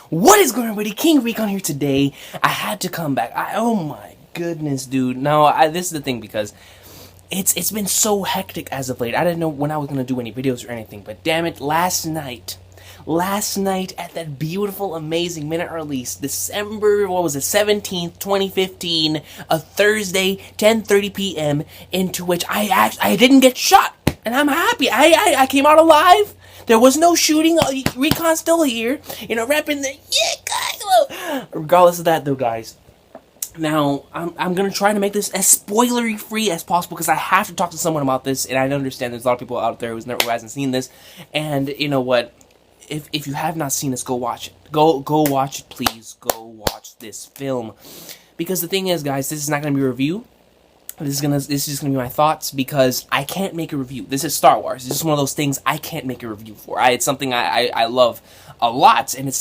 What is going on, everybody? King Recon here today. I had to come back. Oh my goodness, dude. No, this is the thing because it's been so hectic as of late. I didn't know when I was gonna do any videos or anything, but damn it, last night at that beautiful, amazing minute release, December, what was it, 17th, 2015, a Thursday, 10:30 p.m., into which I didn't get shot, and I'm happy. I came out alive. There was no shooting. Recon's still here. Repping the guys. Regardless of that, though, guys. Now, I'm gonna try to make this as spoilery free as possible because I have to talk to someone about this, and I understand there's a lot of people out there who hasn't seen this. And you know what? If you have not seen this, go watch it. Go watch it, please. Go watch this film. Because the thing is, guys, this is not gonna be a review. This is just gonna be my thoughts because I can't make a review. This is Star Wars. It's just one of those things I can't make a review for. It's something I love a lot, and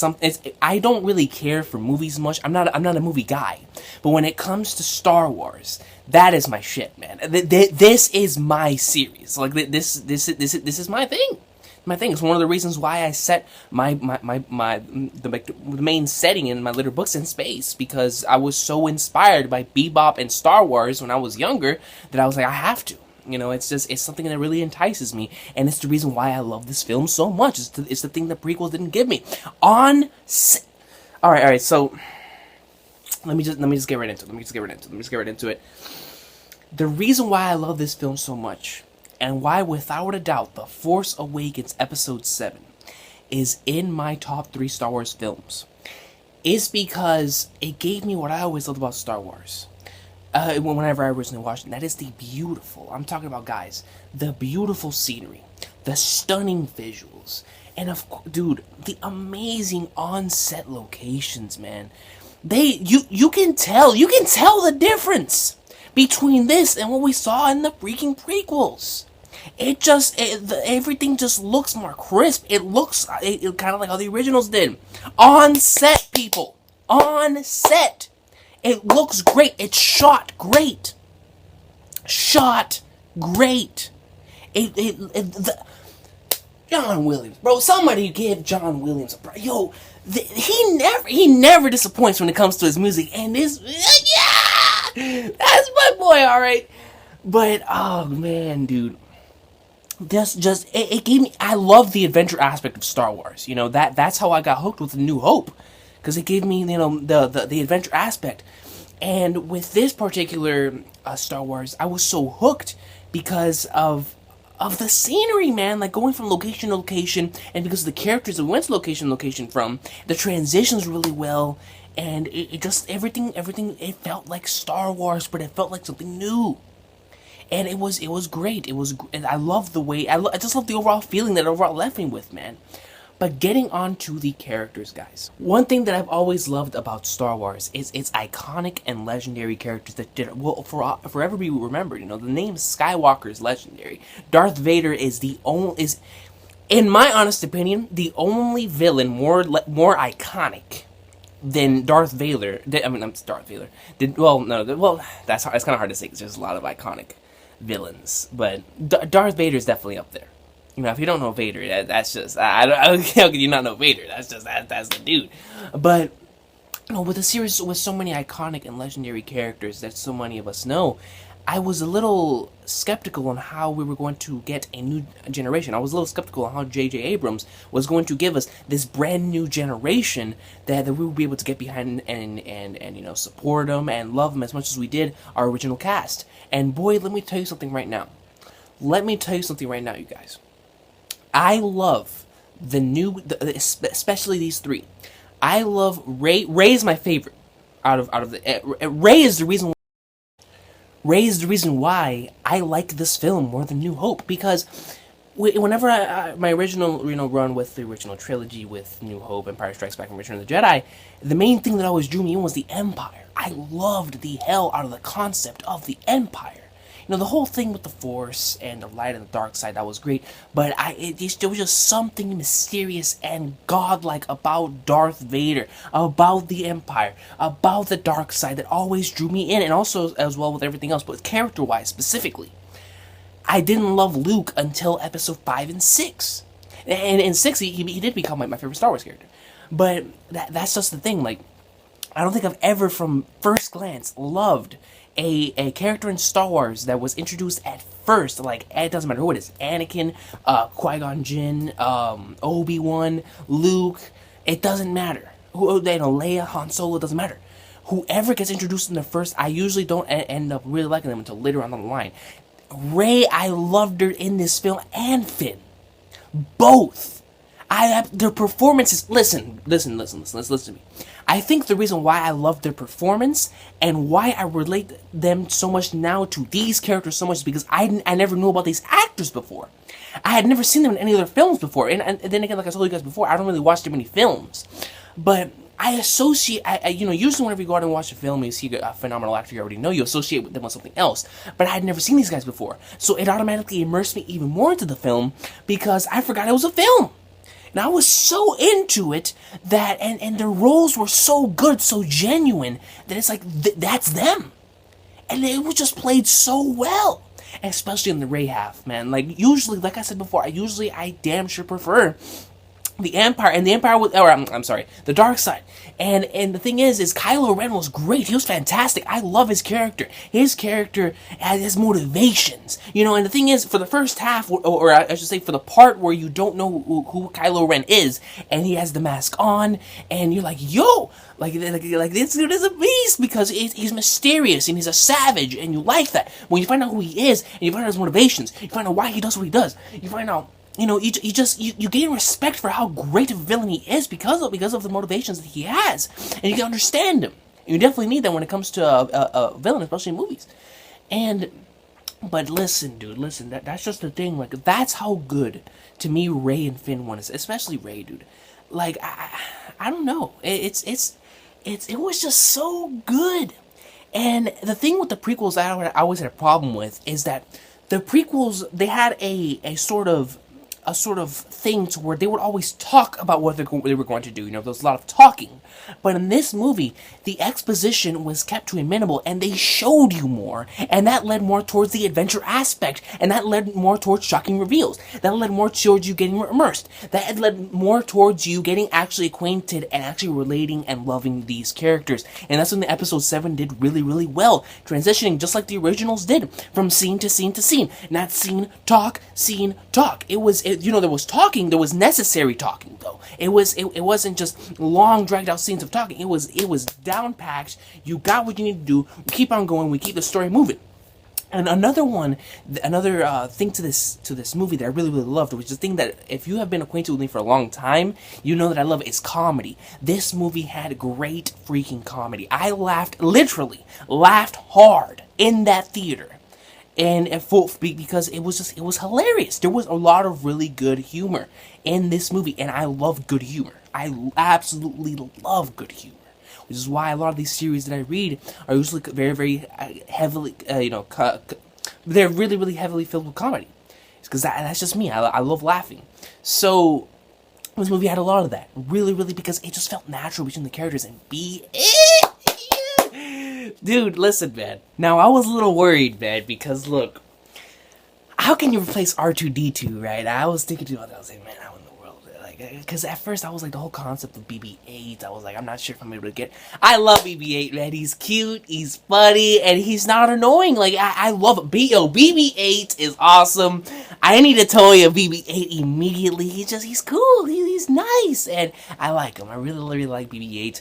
I don't really care for movies much. I'm not a movie guy, but when it comes to Star Wars, that is my shit, man. This is my series. Like this is my thing. My thing is one of the reasons why I set the main setting in my little books in space, because I was so inspired by Bebop and Star Wars when I was younger that I was like, I have to. It's something that really entices me, and it's the reason why I love this film so much. It's the thing that prequels didn't give me. All right. So let me just get right into it. The reason why I love this film so much, and why, without a doubt, The Force Awakens Episode 7 is in my top 3 Star Wars films, is because it gave me what I always loved about Star Wars. Whenever I originally watched it, and that is I'm talking about, guys, the beautiful scenery, the stunning visuals, and dude, the amazing on-set locations, man. You can tell the difference between this and what we saw in the freaking prequels. Everything just looks more crisp. It looks kind of like how the originals did. On set, people. On set. It looks great. It's shot great. John Williams, bro. Somebody give John Williams a break. Yo, he never disappoints when it comes to his music. And this, yeah, that's my boy. All right, but oh man, dude. It gave me. I love the adventure aspect of Star Wars. That's how I got hooked with A New Hope, because it gave me the adventure aspect. And with this particular Star Wars, I was so hooked because of the scenery, man. Like going from location to location, and because of the characters that we went to location to location from, the transitions really well, and it just everything. It felt like Star Wars, but it felt like something new. And it was great. And I love the way, I just love the overall feeling that overall left me with, man. But getting on to the characters, guys. One thing that I've always loved about Star Wars is its iconic and legendary characters that will forever be remembered. The name Skywalker is legendary. Darth Vader is in my honest opinion, the only villain more iconic than Darth Vader. Darth Vader. That's kind of hard to say because there's a lot of iconic villains, but Darth Vader is definitely up there. If you don't know Vader, that's just how can you not know Vader? That's the dude. But with a series with so many iconic and legendary characters that so many of us know, I was a little skeptical on how we were going to get a new generation. I was a little skeptical on how J.J. Abrams was going to give us this brand new generation that we would be able to get behind and support them and love them as much as we did our original cast. And boy, let me tell you something right now. You guys. I love especially these 3. I love Rey. Rey is my favorite out of the. Rey is the reason why I like this film more than New Hope, because whenever my original run with the original trilogy with New Hope, Empire Strikes Back, and Return of the Jedi, the main thing that always drew me in was the Empire. I loved the hell out of the concept of the Empire. The whole thing with the Force and the light and the dark side, that was great, but there was just something mysterious and godlike about Darth Vader, about the Empire, about the dark side that always drew me in, and also as well with everything else, but character-wise specifically. I didn't love Luke until episode 5 and 6. And in 6, he did become my favorite Star Wars character. But that's just the thing. Like, I don't think I've ever, from first glance, loved a character in Star Wars that was introduced at first. Like, it doesn't matter who it is, Anakin, Qui-Gon Jinn, Obi-Wan, Luke. It doesn't matter. Leia, Han Solo, doesn't matter. Whoever gets introduced in the first, I usually don't end up really liking them until later on down the line. Rey, I loved her in this film, and Finn. Both. Their performances. Listen to me. I think the reason why I love their performance and why I relate them so much now to these characters so much is because I never knew about these actors before. I had never seen them in any of their films before. And then again, like I told you guys before, I don't really watch too many films. But I associate, usually whenever you go out and watch a film, you see a phenomenal actor you already know, you associate them with something else. But I had never seen these guys before. So it automatically immersed me even more into the film because I forgot it was a film. And I was so into it that, and their roles were so good, so genuine, that it's like, that's them. And it was just played so well. And especially in the Rey half, man. Like, usually, like I said before, I damn sure prefer the Empire, and the Empire was, or I'm sorry, the Dark Side. And the thing is Kylo Ren was great. He was fantastic. I love his character. His character has his motivations, and the thing is, for the first half, or I should say, for the part where you don't know who Kylo Ren is, and he has the mask on, and you're like, yo, like this dude is a beast because he's mysterious and he's a savage, and you like that. When you find out who he is, and you find out his motivations, you find out why he does what he does, you find out. You gain respect for how great of a villain he is because of the motivations that he has, and you can understand him. You definitely need that when it comes to a villain, especially in movies. But listen, dude, that's just the thing. Like, that's how good to me Rey and Finn one is, especially Rey, dude. Like, I don't know, it was just so good. And the thing with the prequels that I always had a problem with is that the prequels, they had a sort of thing to where they would always talk about what they were going to do. There was a lot of talking. But in this movie, the exposition was kept to a minimal, and they showed you more, and that led more towards the adventure aspect, and that led more towards shocking reveals. That led more towards you getting immersed. That led more towards you getting actually acquainted and actually relating and loving these characters. And that's when the episode 7 did really, really well, transitioning just like the originals did, from scene to scene to scene. Not scene, talk, scene, talk. There was talking, there was necessary talking, though. It wasn't just long, dragged out scenes of talking. It was down packed. You got what you need to do. We keep on going. We keep the story moving. And another thing to this movie that I really, really loved, which is the thing that if you have been acquainted with me for a long time, you know that I love, is comedy. This movie had great freaking comedy. I literally laughed hard in that theater. And because it was hilarious. There was a lot of really good humor in this movie, and I love good humor. I absolutely love good humor, which is why a lot of these series that I read are usually very, very heavily, they're really, really heavily filled with comedy. It's because that's just me. I love laughing. So this movie had a lot of that, really, really, because it just felt natural between the characters and Dude, listen, man. Now, I was a little worried, man, because, look, how can you replace R2-D2, right? I was thinking to myself, I was like, man, how in the world? Because at first, I was like, the whole concept of BB-8, I was like, I'm not sure if I'm able to get... I love BB-8, man. He's cute, he's funny, and he's not annoying. Like, I love it. BB-8 is awesome. I need to tell you BB-8 immediately. He's cool. He's nice, and I like him. I really, really like BB-8.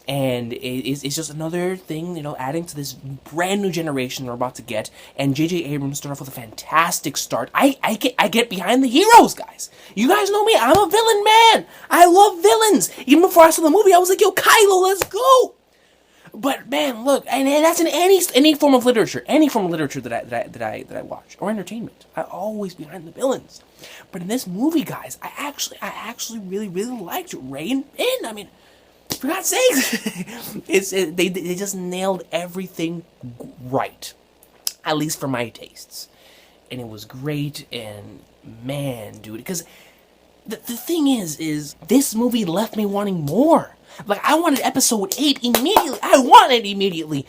And it's just another thing, adding to this brand new generation we're about to get. And J.J. Abrams started off with a fantastic start. I get behind the heroes, guys. You guys know me. I'm a villain man. I love villains. Even before I saw the movie, I was like, yo, Kylo, let's go. But man, look, and that's in any form of literature, that I watch, or entertainment. I always behind the villains. But in this movie, guys, I actually really, really liked Rey and Finn. I mean, for God's sakes, they just nailed everything right, at least for my tastes, and it was great. And man, dude, because the thing is this movie left me wanting more. Like, I wanted episode 8 immediately. I want it immediately,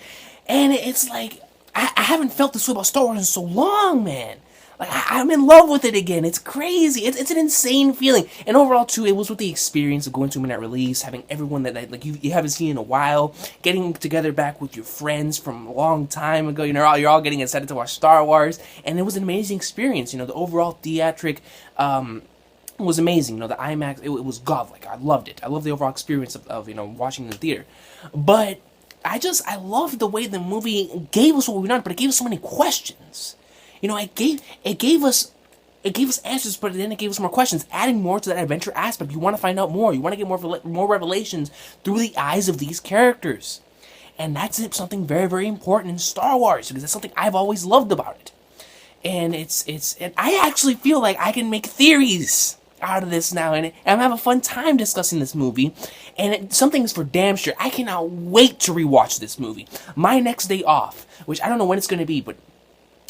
and it's like I haven't felt this way about Star Wars in so long, man. Like, I'm in love with it again. It's crazy. It's an insane feeling. And overall, too, it was with the experience of going to a midnight release, having everyone that like you haven't seen in a while, getting together back with your friends from a long time ago. You know, you're all getting excited to watch Star Wars, and it was an amazing experience. You know, the overall theatric was amazing. You know, the IMAX, it was godlike. I loved it. I loved the overall experience of you know, watching in the theater. But I loved the way the movie gave us what we wanted, but it gave us so many questions. You know, it gave us answers, but then it gave us more questions, adding more to that adventure aspect. You want to find out more. You want to get more revelations through the eyes of these characters, and that's something very, very important in Star Wars, because that's something I've always loved about it. And and I actually feel like I can make theories out of this now, and I'm having a fun time discussing this movie. And something's for damn sure, I cannot wait to rewatch this movie. My next day off, which I don't know when it's going to be, but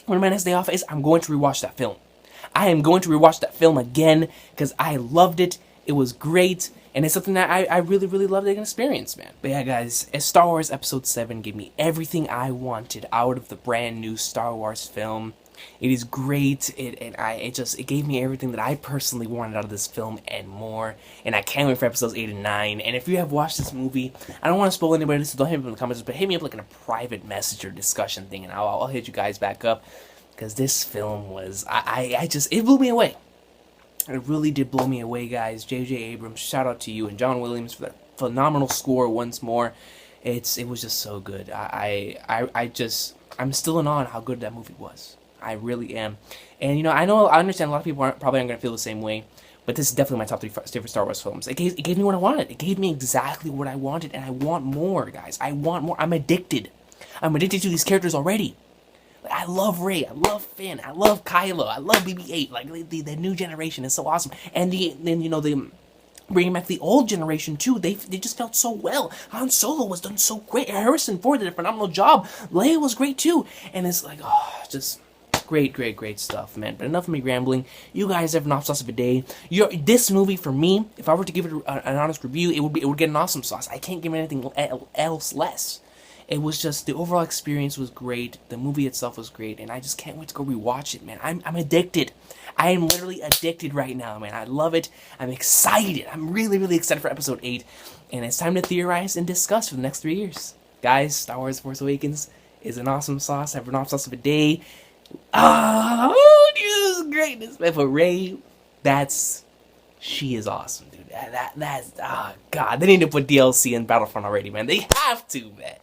when my next day off is, I'm going to rewatch that film. I am going to rewatch that film again, because I loved it. It was great, and it's something that I really, really loved the experience, man. But yeah, guys, Star Wars Episode 7 gave me everything I wanted out of the brand new Star Wars film. It is great. It gave me everything that I personally wanted out of this film and more. And I can't wait for episodes 8 and 9. And if you have watched this movie, I don't want to spoil anybody, so don't hit me in the comments, but hit me up like in a private message or discussion thing, and I'll hit you guys back up, because this film was, it blew me away. It really did blow me away, guys. J.J. Abrams, shout out to you, and John Williams for that phenomenal score once more. It was just so good. I'm still in awe of how good that movie was. I really am. And, you know, I understand a lot of people probably aren't going to feel the same way, but this is definitely my top 3 favorite Star Wars films. It gave me what I wanted. It gave me exactly what I wanted, and I want more, guys. I want more. I'm addicted. I'm addicted to these characters already. Like, I love Rey. I love Finn. I love Kylo. I love BB-8. Like, the new generation is so awesome. And then, you know, bringing back the old generation too. They just felt so well. Han Solo was done so great. Harrison Ford did a phenomenal job. Leia was great too. And it's like, oh, just great stuff, man. But enough of me rambling. You guys have an awesome sauce of a day. This movie, for me, if I were to give it an honest review, it would get an awesome sauce. I can't give it anything else less. It was just, the overall experience was great. The movie itself was great, and I just can't wait to go rewatch it, man. I'm addicted. I am literally addicted right now, man. I love it. I'm excited. I'm really, really excited for episode 8, and it's time to theorize and discuss for the next 3 years. Guys, Star Wars Force Awakens is an awesome sauce. Have an awesome sauce of a day. Oh, Jesus, greatness, man. For Rey, she is awesome, dude. That's, oh, God. They need to put DLC in Battlefront already, man. They have to, man.